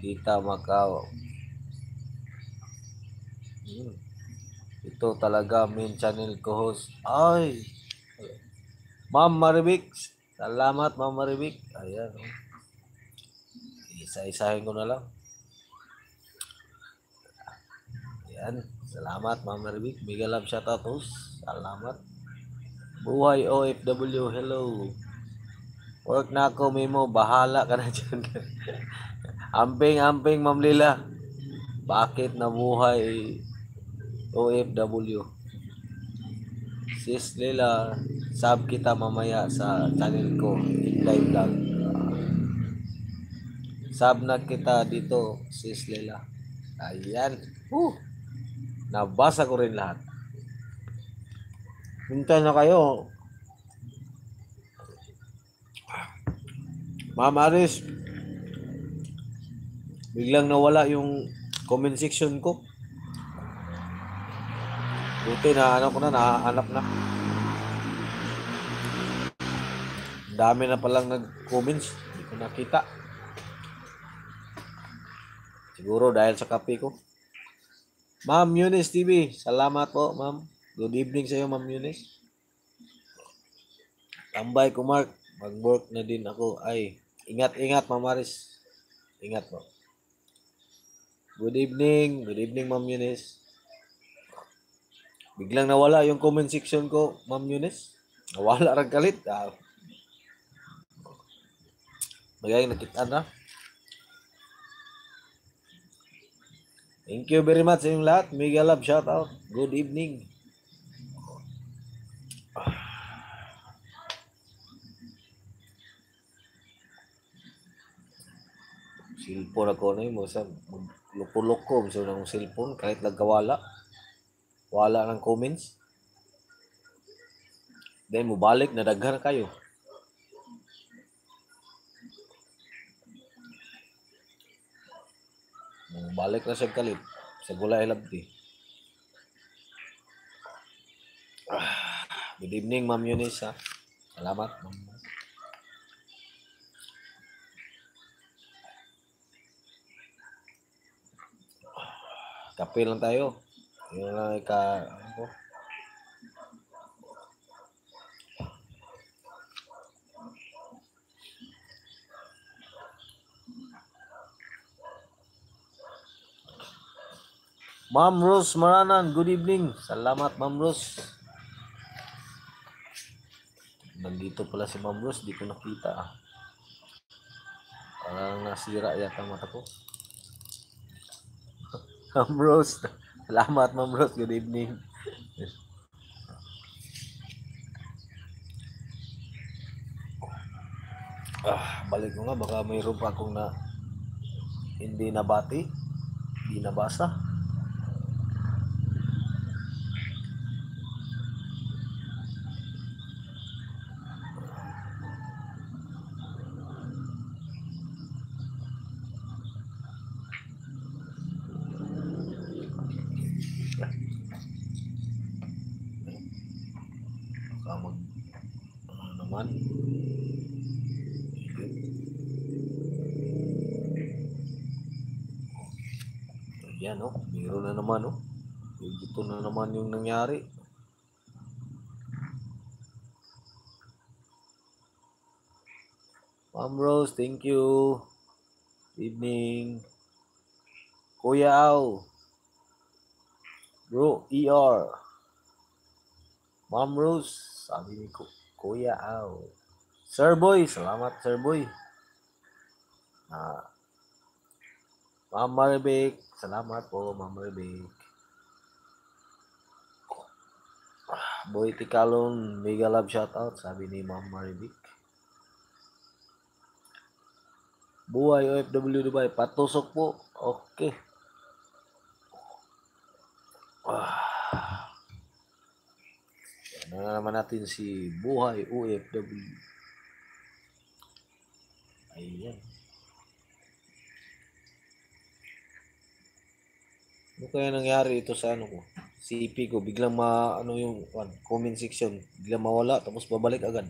Tita Macau. Ito talaga main channel ko host. Ay! Ma'am Maribik. Salamat, Ma'am Maribik. Ayan. Isa-isahin ko na lang. Ayan. Salamat, Ma'am Maribik. Mega love shoutout host. Salamat. Buhay OFW. Hello. Work na ako, Mimo. Bahala ka na dyan. Amping, Ma'am Lila. Bakit nabuhay OFW? Sis Lila, sub kita mamaya sa channel ko, live vlog. Sub na kita dito, Sis Lila. Ayan. Nabasa ko rin lahat. Hintay na kayo. Ma'am Aris, biglang nawala yung comment section ko. Buti na ko na, nahanap na. Dami na palang nag-comments. Hindi ko nakita. Siguro dahil sa kape ko. Ma'am Eunice TV, salamat po, ma'am. Good evening sa iyo, Ma'am Eunice. Tambay ko, Mark. Mag-work na din ako. Ay, ingat, Ma'am Aris. Ingat po. Good evening, Ma'am Eunice. Biglang nawala yung comment section ko, Ma'am Eunice. Nawala rin kalit. Magiging nakita na. Thank you very much sa inyong lahat. Mega love shout out. Good evening. Cellphone ako na yun. Loko-loko. So, ng cellphone. Kahit nagkawala. Wala ng comments. Then, mubalik. Nadaghan kayo. Balik na siya kalit. Sa Gula Ilabti. Good evening, Ma'am Eunice. Ha? Salamat, Ma'am. Kape lang tayo. Yun lang ako. Ma'am Rose Maranan, good evening. Salamat, Ma'am Rose. Nandito pala si Ma'am Rose, di ko nakita. Parang nasira yata mata ko. Ma'am Rose, salamat, Ma'am Rose. Good evening. Balik ko nga, baka mayroon pa akong hindi nabati, hindi nabasa. Naman. Yan, Meron na naman, Ito na naman yung nangyari. Ma'am Rose, thank you. Evening. Kuya Au. Bro, ER. Ma'am Rose, sabi ni Kuya Au. Sir Boy, salamat Sir Boy. Ma'am Maribik, salamat po Ma'am Maribik. Boy Tikalon, mega love shoutout, sabi ni Ma'am Maribik. Buhay OFW Dubai, patusok po. Okay. Ano na naman natin si Buhay OFW. Ayan. Ano kaya nangyari ito sa ko? CP ko, biglang yung comment section, biglang mawala, tapos babalik agad.